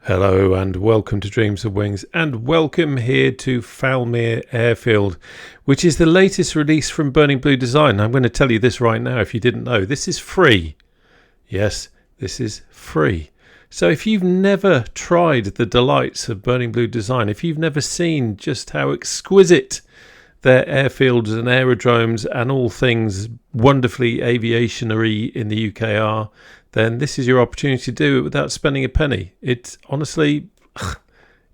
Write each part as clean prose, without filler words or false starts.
Hello and welcome to Dreams of Wings, and welcome here to Fowlmere Airfield, which is the latest release from Burning Blue Design. I'm going to tell you this right now if you didn't know. This is free. Yes, this is free. So if you've never tried the delights of Burning Blue Design, if you've never seen just how exquisite their airfields and aerodromes and all things wonderfully aviationary in the UK are, then this is your opportunity to do it without spending a penny. It's honestly,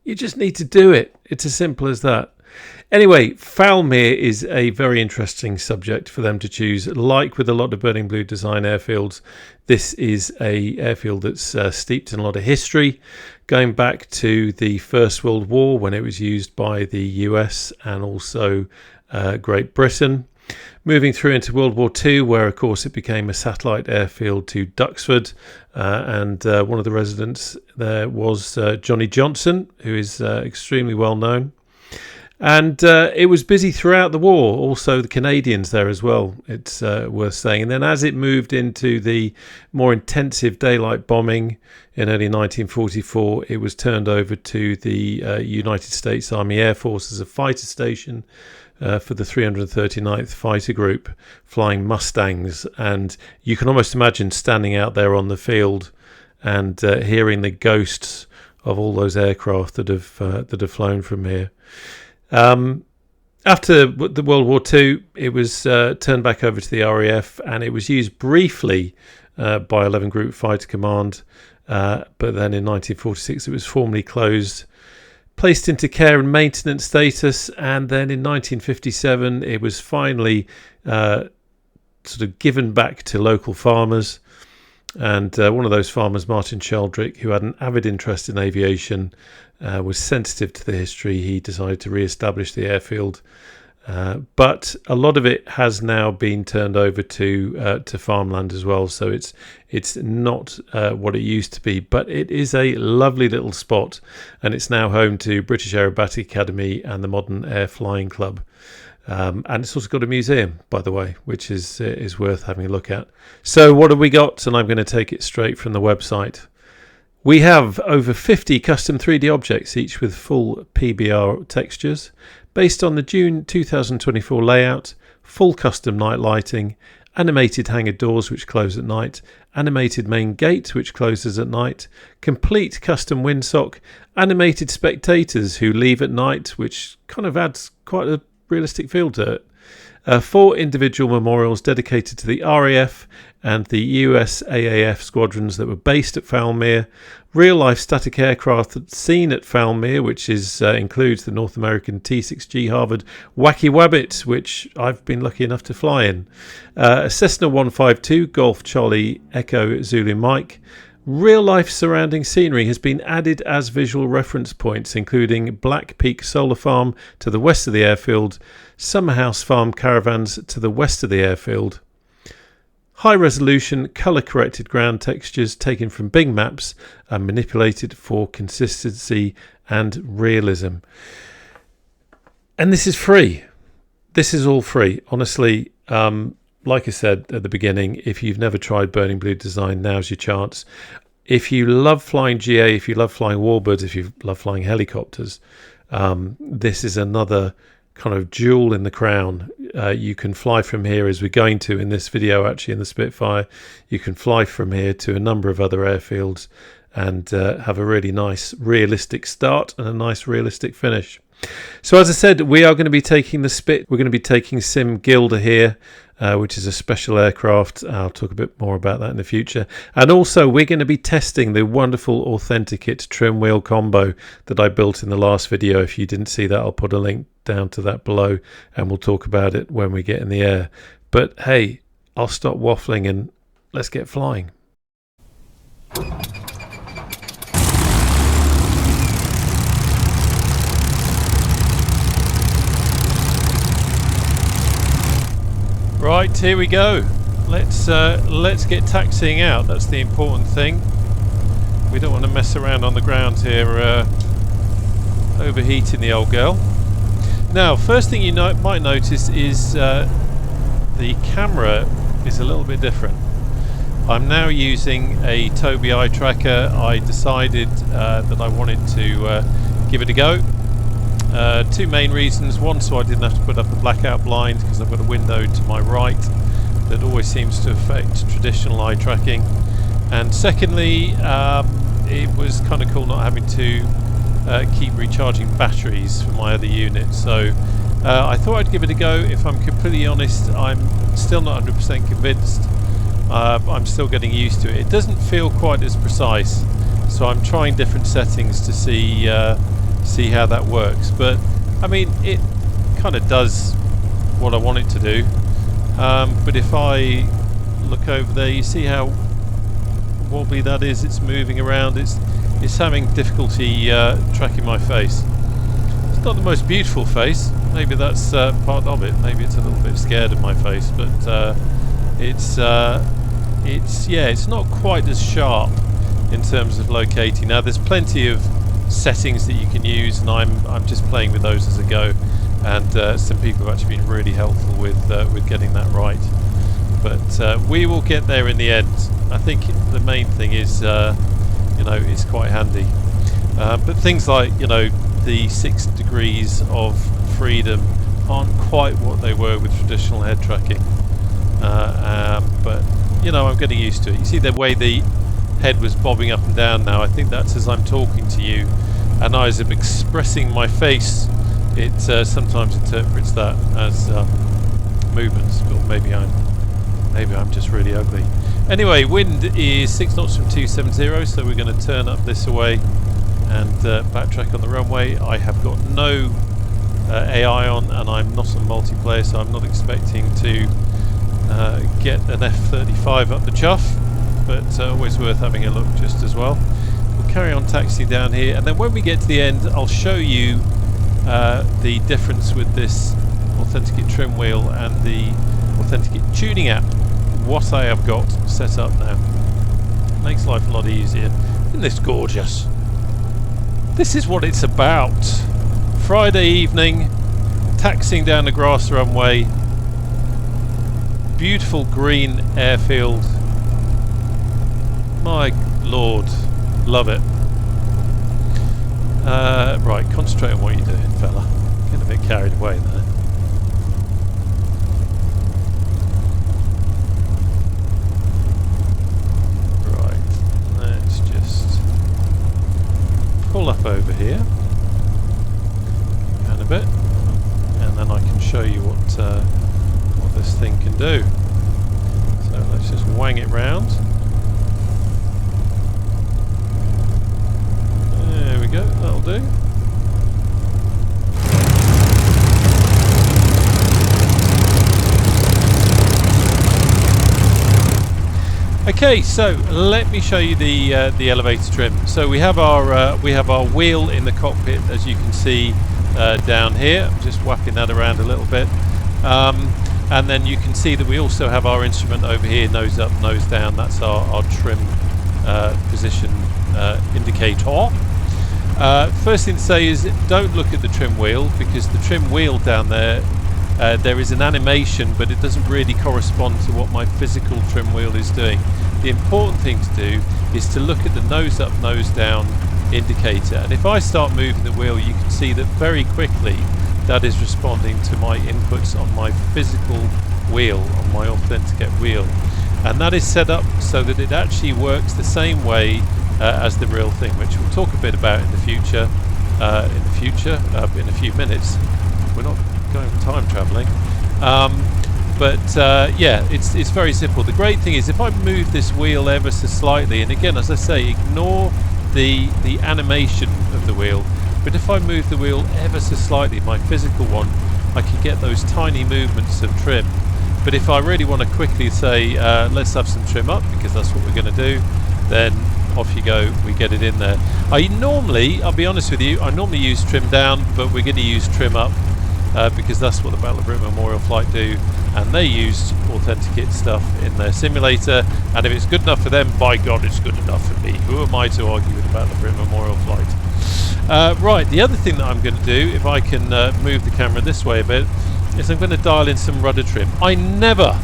you just need to do it. It's as simple as that. Anyway, Fowlmere is a very interesting subject for them to choose. Like with a lot of Burning Blue Design airfields, this is a airfield that's steeped in a lot of history, going back to the First World War when it was used by the US and also Great Britain. Moving through into World War II, where of course it became a satellite airfield to Duxford, and one of the residents there was Johnny Johnson, who is extremely well known. And it was busy throughout the war, also the Canadians there as well, it's worth saying. And then as it moved into the more intensive daylight bombing in early 1944, it was turned over to the United States Army Air Force as a fighter station for the 339th Fighter Group, flying Mustangs. And you can almost imagine standing out there on the field and hearing the ghosts of all those aircraft that have flown from here. After the World War II, it was turned back over to the RAF, and it was used briefly by 11 Group Fighter Command, but then in 1946 it was formally closed, placed into care and maintenance status, and then in 1957 it was finally sort of given back to local farmers. And one of those farmers, Martin Sheldrick, who had an avid interest in aviation, was sensitive to the history. He decided to re-establish the airfield, but a lot of it has now been turned over to farmland as well. So it's not what it used to be, but it is a lovely little spot, and it's now home to British Aerobatic Academy and the Modern Air Flying Club. And it's also got a museum, by the way, which is worth having a look at. So what have we got? And I'm going to take it straight from the website. We have over 50 custom 3D objects, each with full PBR textures, based on the June 2024 layout, full custom night lighting, animated hangar doors which close at night, animated main gate which closes at night, complete custom windsock, animated spectators who leave at night, which kind of adds quite a realistic feel to it. 4 individual memorials dedicated to the RAF and the USAAF squadrons that were based at Fowlmere. Real-life static aircraft seen at Fowlmere, which includes the North American T-6G Harvard Wacky Wabbit, which I've been lucky enough to fly in. A Cessna 152 Golf Charlie Echo Zulu Mike. Real-life surrounding scenery has been added as visual reference points, including Black Peak Solar Farm to the west of the airfield, Summerhouse Farm caravans to the west of the airfield. High-resolution, colour-corrected ground textures taken from Bing maps and manipulated for consistency and realism. And this is free. This is all free. Honestly, like I said at the beginning, if you've never tried Burning Blue Design, now's your chance. If you love flying GA, if you love flying warbirds, if you love flying helicopters, this is another kind of jewel in the crown. You can fly from here, as we're going to in this video, actually, in the Spitfire. You can fly from here to a number of other airfields and have a really nice realistic start and a nice realistic finish. So as I said, we are going to be taking the Spit. We're going to be taking Sim Gilder here, which is a special aircraft. I'll talk a bit more about that in the future. And also we're going to be testing the wonderful AuthentiKit Trim Wheel Combo that I built in the last video. If you didn't see that, I'll put a link down to that below, and we'll talk about it when we get in the air. But hey, I'll stop waffling and let's get flying. Right, here we go. Let's get taxiing out. That's the important thing. We don't want to mess around on the ground here, overheating the old girl. Now, first thing you might notice is the camera is a little bit different. I'm now using a Tobii Eyetracker. I decided that I wanted to give it a go. Two main reasons. One, so I didn't have to put up a blackout blind, because I've got a window to my right that always seems to affect traditional eye tracking. And secondly, it was kind of cool not having to keep recharging batteries for my other unit. So I thought I'd give it a go. If I'm completely honest, I'm still not 100% convinced. I'm still getting used to it. It doesn't feel quite as precise, so I'm trying different settings to see how that works. But I mean, it kind of does what I want it to do. But if I look over there, you see how wobbly that is. It's moving around. It's having difficulty tracking my face. It's not the most beautiful face. Maybe that's part of it. Maybe it's a little bit scared of my face, but it's not quite as sharp in terms of locating. Now there's plenty of settings that you can use, and I'm just playing with those as I go. And some people have actually been really helpful with getting that right. But we will get there in the end. I think the main thing is, it's quite handy. But things like, the 6 degrees of freedom aren't quite what they were with traditional head tracking. But I'm getting used to it. You see the way the head was bobbing up and down now. I think that's as I'm talking to you, and as I'm expressing my face, it sometimes interprets that as movements. But maybe I'm just really ugly. Anyway, wind is 6 knots from 270, so we're going to turn up this way and backtrack on the runway. I have got no AI on, and I'm not on multiplayer, so I'm not expecting to get an F-35 up the chuff, but always worth having a look just as well. We'll carry on taxiing down here, and then when we get to the end, I'll show you the difference with this AuthentiKit Trim Wheel and the AuthentiKit tuning app, what I have got set up now. Makes life a lot easier. Isn't this gorgeous? This is what it's about. Friday evening, taxiing down the grass runway, beautiful green airfield. My lord, love it. Right, concentrate on what you're doing, fella. Getting a bit carried away there. Right, let's just pull up over here and a bit, and then I can show you what this thing can do. So let's just wang it round. There we go, that'll do. Okay, so let me show you the elevator trim. So we have our wheel in the cockpit, as you can see down here. I'm just whapping that around a little bit, and then you can see that we also have our instrument over here, nose up, nose down. That's our trim position indicator. First thing to say is don't look at the trim wheel, because the trim wheel down there, there is an animation, but it doesn't really correspond to what my physical trim wheel is doing. The important thing to do is to look at the nose up, nose down indicator, and if I start moving the wheel, you can see that very quickly that is responding to my inputs on my physical wheel, on my AuthentiKit wheel, and that is set up so that it actually works the same way as the real thing, which we'll talk a bit about in the future. In a few minutes. We're not going for time travelling, yeah, it's very simple. The great thing is if I move this wheel ever so slightly, and again, as I say, ignore the animation of the wheel, but if I move the wheel ever so slightly, my physical one, I can get those tiny movements of trim. But if I really want to quickly say let's have some trim up, because that's what we're going to do, then off you go, we get it in there. I'll be honest with you, I normally use trim down, but we're going to use trim up because that's what the Battle of Britain Memorial Flight do, and they used AuthentiKit stuff in their simulator, and if it's good enough for them, by God, it's good enough for me. Who am I to argue with the Battle of Britain Memorial Flight? Right, the other thing that I'm going to do, if I can move the camera this way a bit, is I'm going to dial in some rudder trim. I never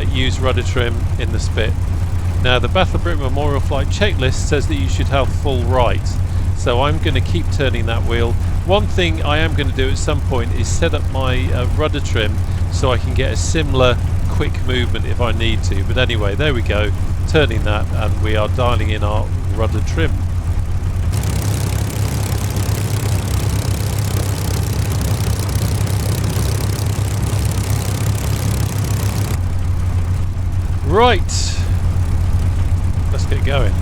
use rudder trim in the Spit. Now the Battle of Britain Memorial Flight checklist says that you should have full right, so I'm going to keep turning that wheel. One thing I am going to do at some point is set up my rudder trim so I can get a similar quick movement if I need to. But anyway, there we go, turning that, and we are dialing in our rudder trim. Right, let's get going.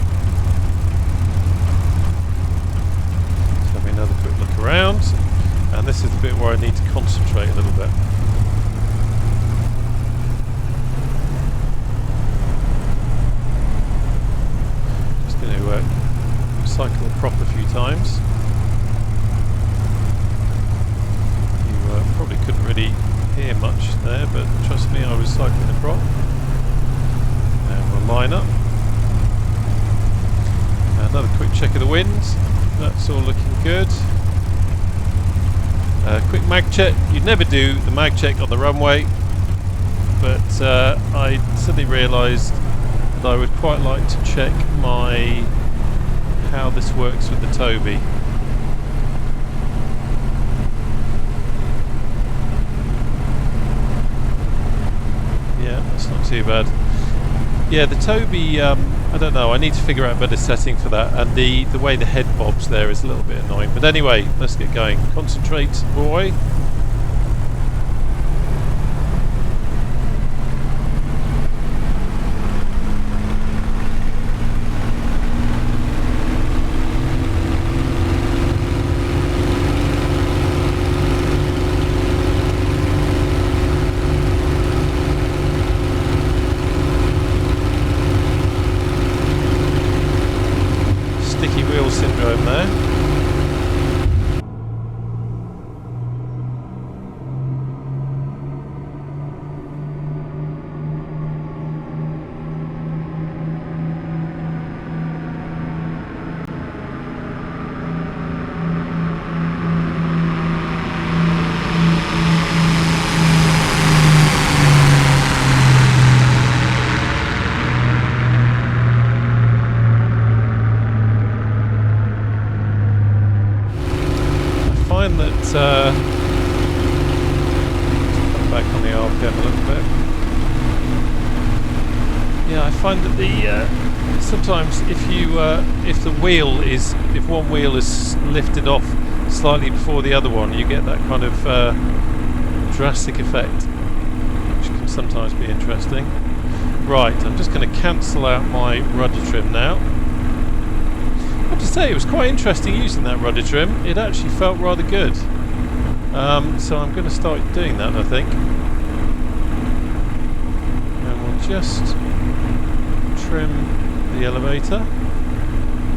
Let's have another quick look around, and this is the bit where I need to concentrate a little bit. Just going to cycle the prop a few times. You probably couldn't really hear much there, but trust me, I was cycling the prop. And we'll line up. Another quick check of the wind. That's all looking good. Quick mag check. You'd never do the mag check on the runway, but I suddenly realised that I would quite like to check how this works with the Tobii. Yeah, that's not too bad. Yeah, the Tobii, I don't know, I need to figure out a better setting for that, and the way the head bobs there is a little bit annoying. But anyway, let's get going. Concentrate, boy. Syndrome there. That come back on the RPM a little bit. Yeah, I find that the sometimes if one wheel is lifted off slightly before the other one, you get that kind of drastic effect, which can sometimes be interesting. Right, I'm just going to cancel out my rudder trim now. I have to say, it was quite interesting using that rudder trim. It actually felt rather good. So I'm going to start doing that, I think. And we'll just trim the elevator,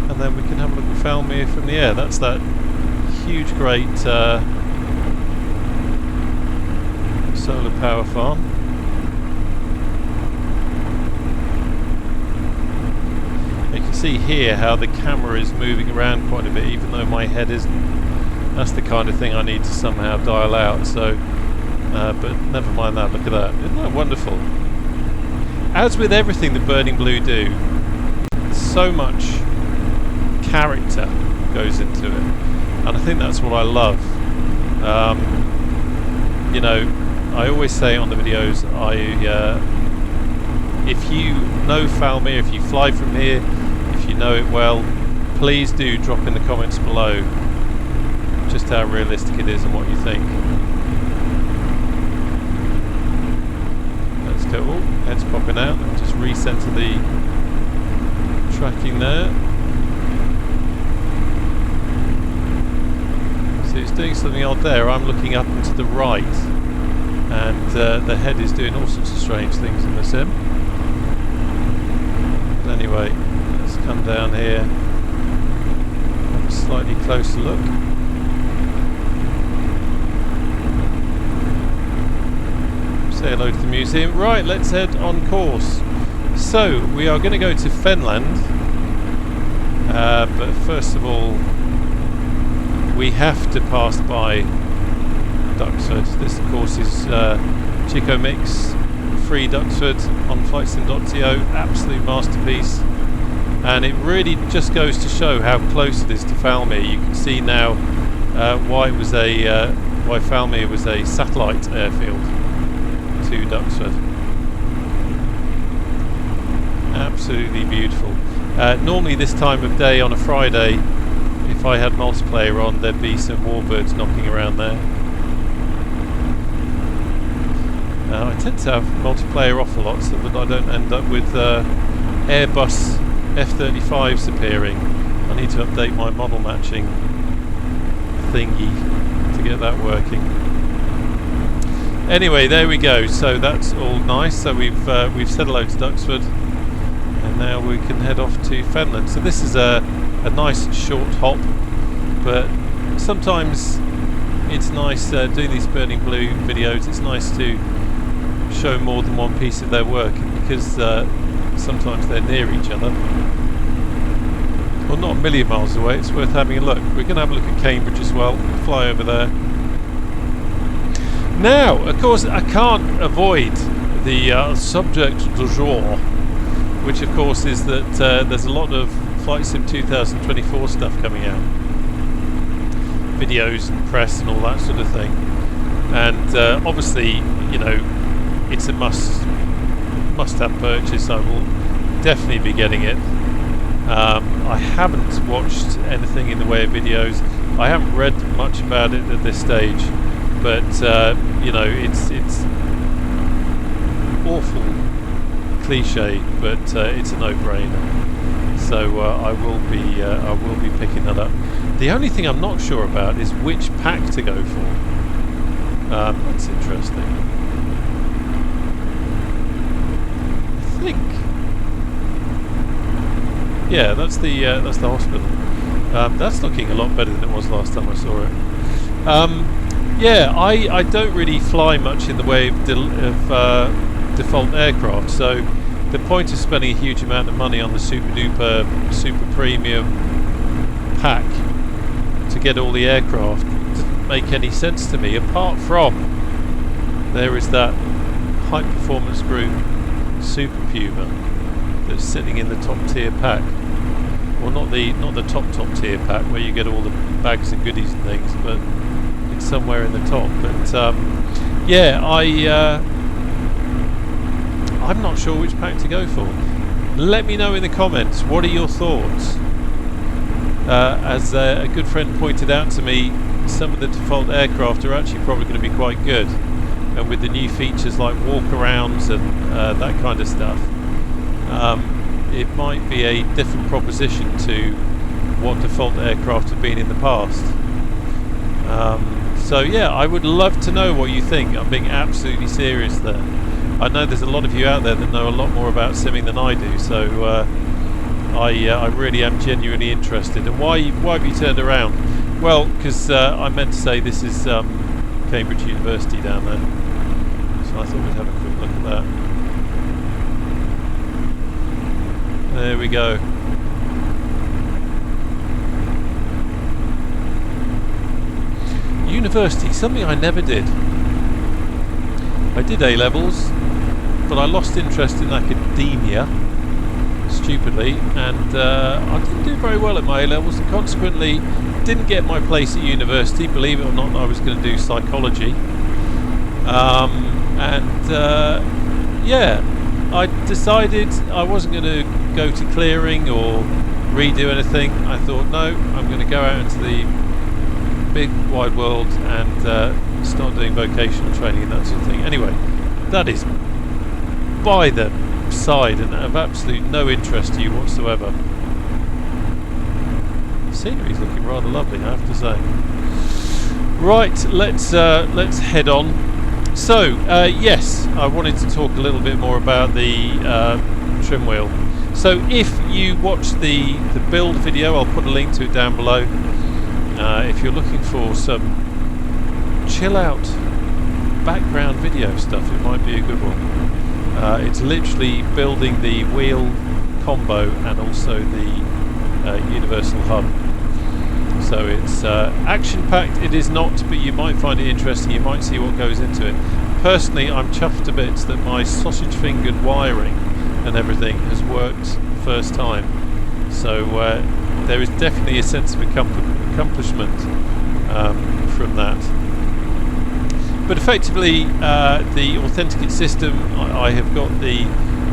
and then we can have a look at Fowlmere from the air. That's that huge, great solar power farm. You can see here how the camera is moving around quite a bit, even though my head isn't. That's the kind of thing I need to somehow dial out. So, but never mind that. Look at that! Isn't that wonderful? As with everything that Burning Blue do, so much character goes into it, and I think that's what I love. You know, I always say on the videos, if you know Fowlmere, if you fly from here, if you know it well, please do drop in the comments below just how realistic it is and what you think. Let's go. Oh, head's popping out. Let me just recenter the tracking there. So it's doing something odd there. I'm looking up and to the right, and the head is doing all sorts of strange things in the sim. But anyway, let's come down here, have a slightly closer look. Say hello to the museum. Right, let's head on course. So we are going to go to Fenland, but first of all we have to pass by Duxford. This of course is Chico Mix, free Duxford on flightsim.to, absolute masterpiece, and it really just goes to show how close it is to Fowlmere. You can see now why Fowlmere was a satellite airfield to Duxford. Absolutely beautiful. Normally this time of day on a Friday, if I had multiplayer on, there'd be some warbirds knocking around there. I tend to have multiplayer off a lot so that I don't end up with Airbus F-35s appearing. I need to update my model matching thingy to get that working. Anyway, there we go. So that's all nice. So we've said hello to Duxford, and now we can head off to Fenland. So this is a nice short hop, but sometimes it's nice doing these Burning Blue videos. It's nice to show more than one piece of their work, because sometimes they're near each other. Well, not a million miles away. It's worth having a look. We're going to have a look at Cambridge as well. Fly over there. Now, of course, I can't avoid the subject du jour, which of course is that there's a lot of Flight Sim 2024 stuff coming out. Videos and press and all that sort of thing. And obviously, you know, it's a must-have purchase. I will definitely be getting it. I haven't watched anything in the way of videos. I haven't read much about it at this stage, but you know, it's awful cliche, but it's a no-brainer. So I will be picking that up. The only thing I'm not sure about is which pack to go for. That's interesting. I think, yeah, that's the hospital. That's looking a lot better than it was last time I saw it. Yeah, I don't really fly much in the way of default aircraft, so the point of spending a huge amount of money on the super duper, super premium pack to get all the aircraft doesn't make any sense to me, apart from there is that high performance group Super Puma that's sitting in the top tier pack. Well, not the top tier pack where you get all the bags and goodies and things, but it's somewhere in the top. But yeah, I'm not sure which pack to go for. Let me know in the comments, what are your thoughts? As a good friend pointed out to me, some of the default aircraft are actually probably going to be quite good, and with the new features like walk-arounds and that kind of stuff, it might be a different proposition to what default aircraft have been in the past. So yeah, I would love to know what you think. I'm being absolutely serious there. I know there's a lot of you out there that know a lot more about simming than I do, so I really am genuinely interested. And why have you turned around? Well, because I meant to say this is Cambridge University down there, so I thought we'd have a quick look at that. There we go. University, something I never did. I did A-levels, but I lost interest in academia, stupidly, and I didn't do very well at my A-levels, and consequently didn't get my place at university. Believe it or not, I was going to do psychology, yeah, I decided I wasn't going to go to clearing or redo anything. I thought, no, I'm going to go out into the big wide world and start doing vocational training and that sort of thing. Anyway, that is by the side and of absolute no interest to you whatsoever. The scenery's looking rather lovely, I have to say. Right, let's head on. So yes, I wanted to talk a little bit more about the trim wheel. So if you watch the build video, I'll put a link to it down below. If you're looking for some chill out background video stuff, it might be a good one. It's literally building the wheel combo and also the universal hub. So it's action packed, it is not, but you might find it interesting, you might see what goes into it. personally, I'm chuffed to bits that my sausage fingered wiring and everything has worked first time. So there is definitely a sense of accomplishment from that. But effectively, the AuthentiKit system, I have got the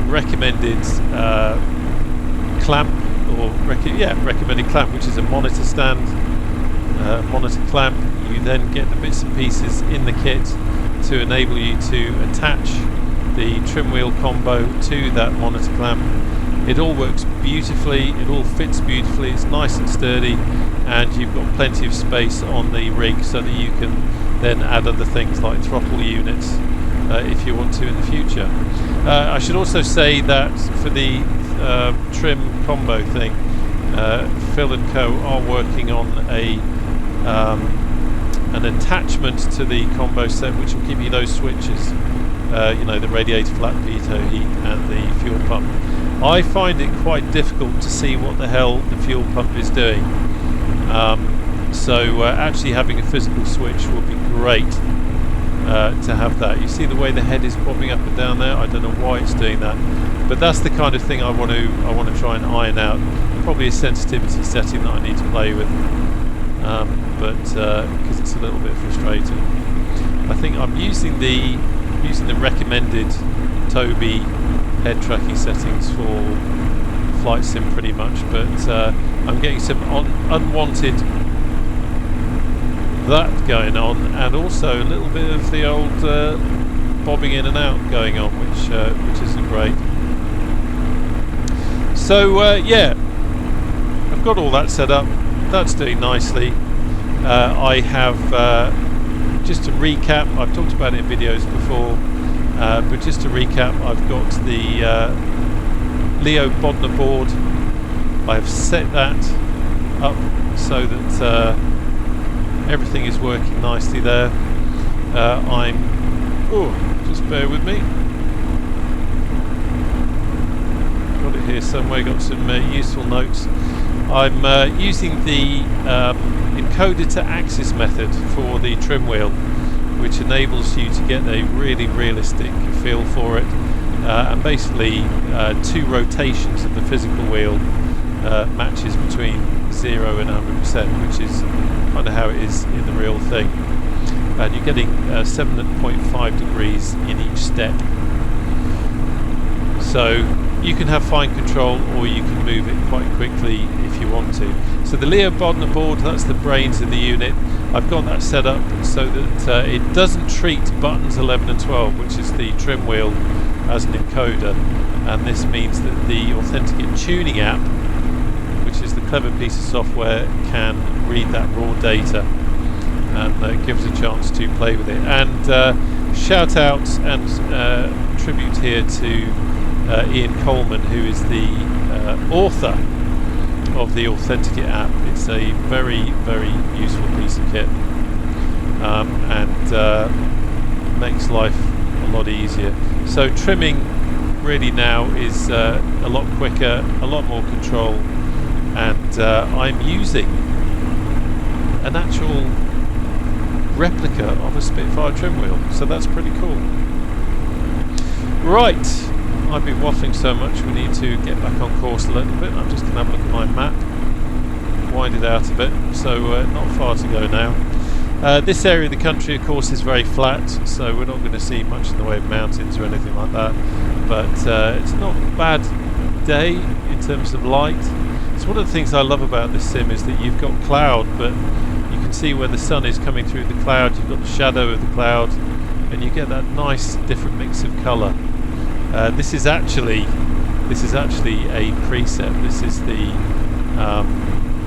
recommended clamp, or recommended clamp, which is a monitor stand, monitor clamp. You then get the bits and pieces in the kit to enable you to attach the trim wheel combo to that monitor clamp. It all works beautifully, it all fits beautifully, it's nice and sturdy, and you've got plenty of space on the rig so that you can then add other things like throttle units if you want to in the future. I should also say that for the trim combo thing, Phil and Co are working on an attachment to the combo set which will give you those switches, you know, the radiator flap, pitot heat and the fuel pump. I find it quite difficult to see what the hell the fuel pump is doing, so actually having a physical switch would be great to have that. You see the way the head is bobbing up and down there? I don't know why it's doing that, but that's the kind of thing I want to try and iron out. Probably a sensitivity setting that I need to play with, but because it's a little bit frustrating. I think I'm using the recommended Tobii head tracking settings for flight sim pretty much, but I'm getting some unwanted that going on, and also a little bit of the old bobbing in and out going on, which isn't great. So yeah, I've got all that set up. That's doing nicely. I have, just to recap, I've talked about it in videos before, but just to recap, I've got the Leo Bodner board. I've set that up so that everything is working nicely there. Just bear with me. Got it here somewhere, got some useful notes. I'm using the encoder to axis method for the trim wheel, which enables you to get a really realistic feel for it, and basically 2 rotations of the physical wheel matches between 0 and 100%, which is kind of how it is in the real thing, and you're getting 7.5 degrees in each step, so you can have fine control or you can move it quite quickly if you want to. So the Leo Bodner board, that's the brains of the unit. I've got that set up so that it doesn't treat buttons 11 and 12, which is the trim wheel, as an encoder, and this means that the AuthentiKit tuning app, which is the clever piece of software, can read that raw data and give us a chance to play with it. And shout out and tribute here to Ian Coleman, who is the author of the AuthentiKit app. It's a very useful piece of kit, and makes life a lot easier. So trimming really now is a lot quicker, a lot more control, and I'm using an actual replica of a Spitfire trim wheel, so that's pretty cool. Right, I've been waffling so much, we need to get back on course a little bit. I'm just going to have a look at my map, wind it out a bit, so not far to go now. This area of the country, of course, is very flat, so we're not going to see much in the way of mountains or anything like that, but it's not a bad day in terms of light. So one of the things I love about this sim is that you've got cloud, but you can see where the sun is coming through the cloud, you've got the shadow of the cloud, and you get that nice different mix of colour. This is actually a preset. This is the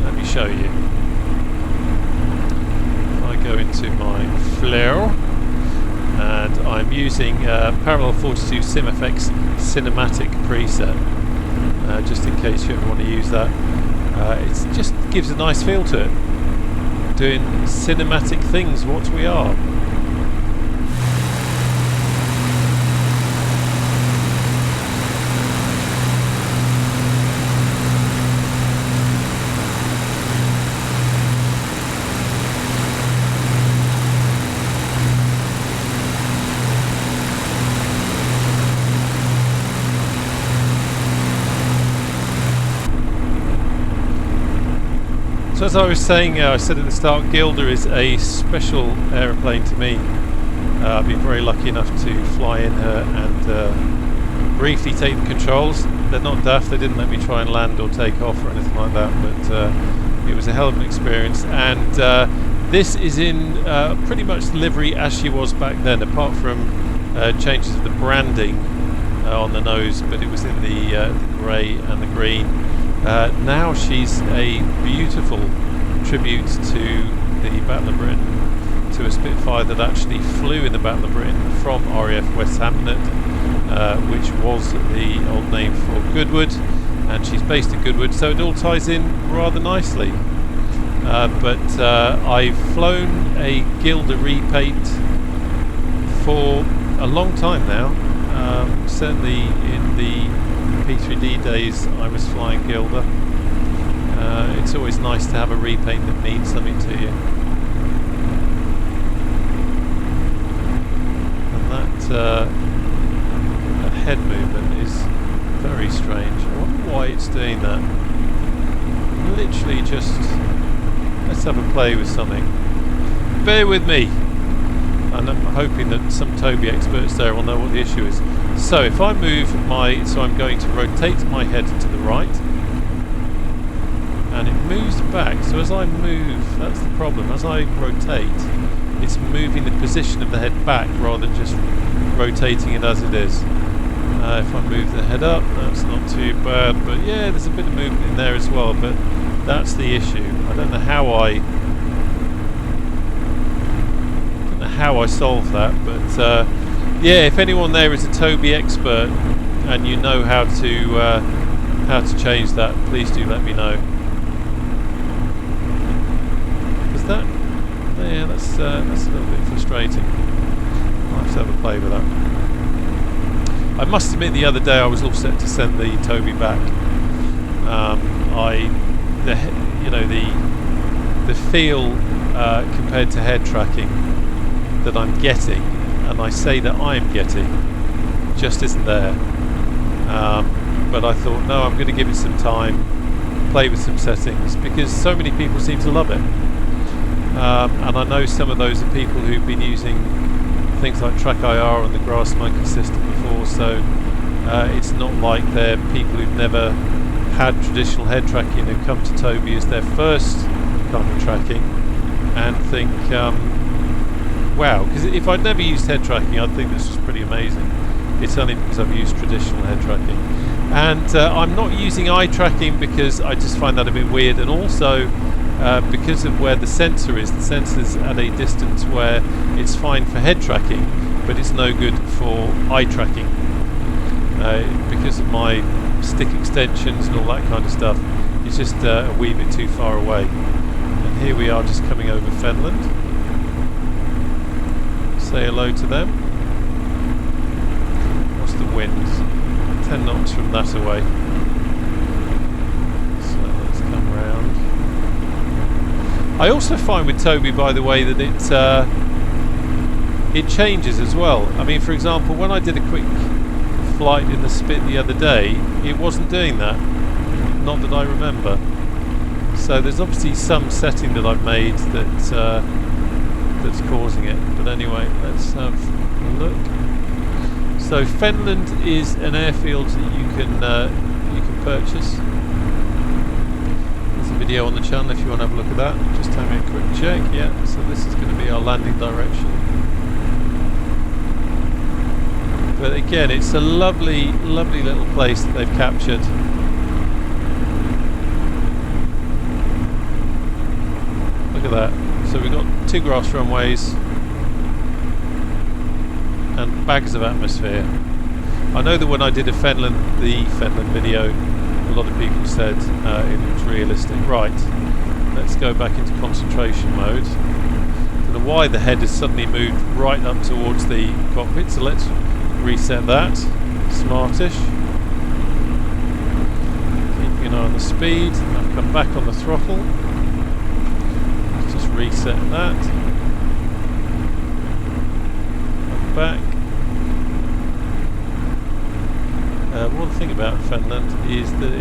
let me show you. If I go into my flare, and I'm using Parallel 42 SimFX Cinematic preset, just in case you ever want to use that. It just gives a nice feel to it, doing cinematic things. What we are. So as I was saying, I said at the start, Gilda is a special aeroplane to me. I've been very lucky enough to fly in her and briefly take the controls. They're not daft, they didn't let me try and land or take off or anything like that, but it was a hell of an experience. And this is in pretty much the livery as she was back then, apart from changes of the branding on the nose, but it was in the grey and the green. Now she's a beautiful tribute to the Battle of Britain, to a Spitfire that actually flew in the Battle of Britain from RAF West Hampton, which was the old name for Goodwood, and she's based at Goodwood, so it all ties in rather nicely. But I've flown a Gilda repaint for a long time now. Certainly in the P3D days I was flying Gilda. It's always nice to have a repaint that means something to you. And that head movement is very strange. I wonder why it's doing that. Literally just, let's have a play with something. Bear with me. And I'm hoping that some Tobii experts there will know what the issue is. So if I move so I'm going to rotate my head to the right, and it moves back. So as I move, that's the problem. As I rotate, it's moving the position of the head back rather than just rotating it as it is. If I move the head up, that's not too bad. But yeah, there's a bit of movement in there as well. But that's the issue. I don't know how I solve that, but yeah, if anyone there is a Tobii expert and you know how to change that, please do let me know. Is that? Yeah, that's a little bit frustrating. I'll have to have a play with that. I must admit, the other day I was all set to send the Tobii back. The feel compared to head tracking that I'm getting, and I say that I'm getting, just isn't there. But I thought, no, I'm going to give it some time, play with some settings, because so many people seem to love it. And I know some of those are people who've been using things like Track IR and the Grass Monkey system before, so it's not like they're people who've never had traditional head tracking and come to Tobii as their first kind of tracking and think, wow, because if I'd never used head tracking, I'd think this was pretty amazing. It's only because I've used traditional head tracking. And I'm not using eye tracking because I just find that a bit weird, and also because of where the sensor is. The sensor's at a distance where it's fine for head tracking, but it's no good for eye tracking. Because of my stick extensions and all that kind of stuff, it's just a wee bit too far away. And here we are just coming over Fenland. Say hello to them. What's the wind? 10 knots from that away. So let's come round. I also find with Tobii, by the way, that it changes as well. I mean, for example, when I did a quick flight in the Spit the other day, it wasn't doing that. Not that I remember. So there's obviously some setting that I've made that's causing it. But anyway, let's have a look. So Fenland is an airfield that you can purchase. There's a video on the channel if you want to have a look at that. Just having a quick check. Yeah, so this is going to be our landing direction. But again, it's a lovely, lovely little place that they've captured. Look at that. So we've got 2 grass runways and bags of atmosphere. I know that when I did the Fenland video, a lot of people said it was realistic. Right, let's go back into concentration mode. I don't know why the head has suddenly moved right up towards the cockpit, so let's reset that. Smartish. Keeping an eye on the speed. I've come back on the throttle. Let's just reset that. Come back. One thing about Fenland is that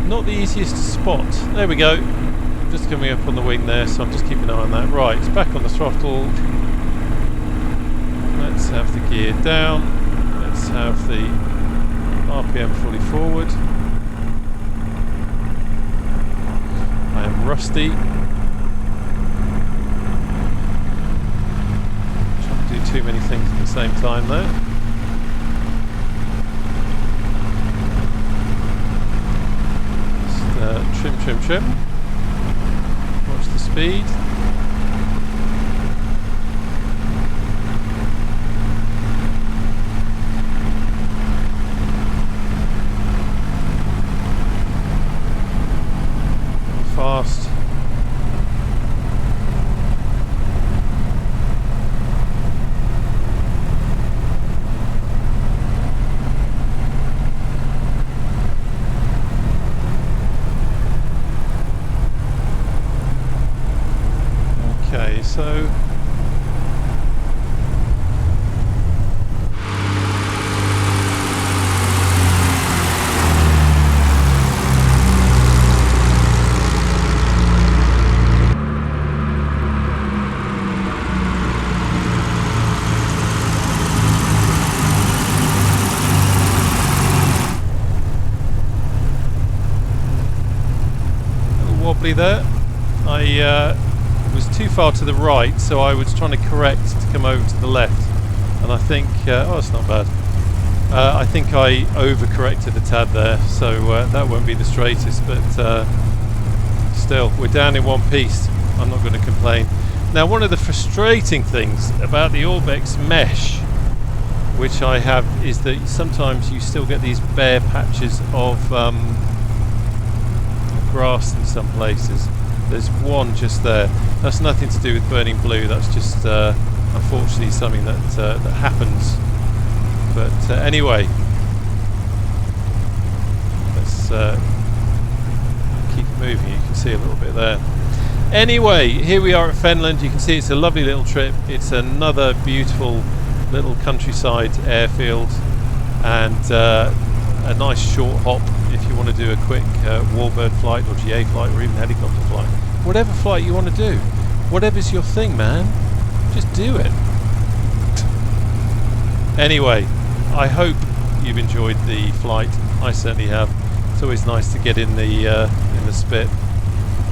not the easiest to spot. There we go. Just coming up on the wing there, so I'm just keeping an eye on that. Right, it's back on the throttle. Let's have the gear down. Let's have the RPM fully forward. I am rusty. Trying to do too many things at the same time there. Just trim. Watch the speed. Fast. Okay, so wobbly there. I was too far to the right, so I was trying to correct to come over to the left, and I think oh, it's not bad. I think I overcorrected a tad there, so that won't be the straightest, but still, we're down in one piece. I'm not going to complain. Now, one of the frustrating things about the Orbex mesh, which I have, is that sometimes you still get these bare patches of grass in some places. There's one just there. That's nothing to do with burning blue. That's just unfortunately something that that happens. But anyway, let's keep moving. You can see a little bit there. Anyway, here we are at Fenland. You can see it's a lovely little trip. It's another beautiful little countryside airfield, and a nice short hop if you want to do a quick warbird flight or GA flight or even helicopter flight. Whatever flight you want to do, whatever's your thing, man, just do it. Anyway, I hope you've enjoyed the flight. I certainly have. It's always nice to get in the Spit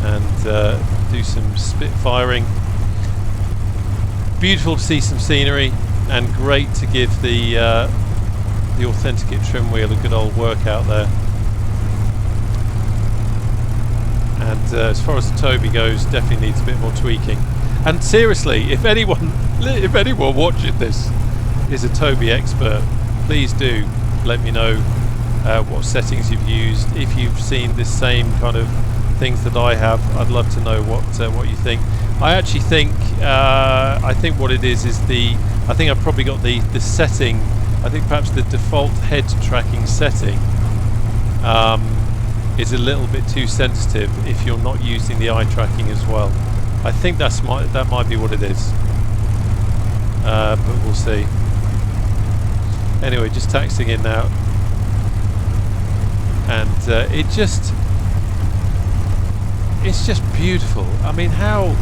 and do some Spitfiring. Beautiful to see some scenery, and great to give the AuthentiKit Trim Wheel a good old workout there. And as far as the Tobii goes, definitely needs a bit more tweaking. And seriously, if anyone watching this is a Tobii expert, please do let me know what settings you've used. If you've seen this same kind of things that I have, I'd love to know what you think. I actually think what it is I think I've probably got the setting. I think perhaps the default head tracking setting is a little bit too sensitive if you're not using the eye tracking as well. I think that might be what it is, but we'll see. Anyway, just taxiing in now, and it's just beautiful. I mean, how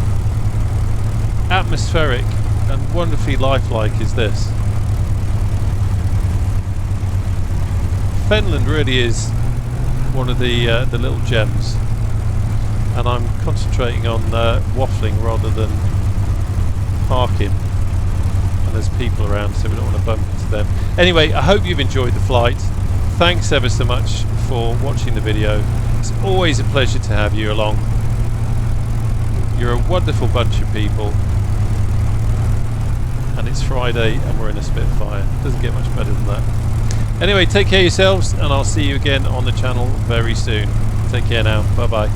atmospheric and wonderfully lifelike is this? Fenland really is one of the little gems, and I'm concentrating on waffling rather than parking, and there's people around, so we don't want to bump into them. Anyway, I hope you've enjoyed the flight. Thanks ever so much for watching the video. It's always a pleasure to have you along. You're a wonderful bunch of people, and it's Friday and we're in a Spitfire. Doesn't get much better than that. Anyway, take care of yourselves, and I'll see you again on the channel very soon. Take care now. Bye bye.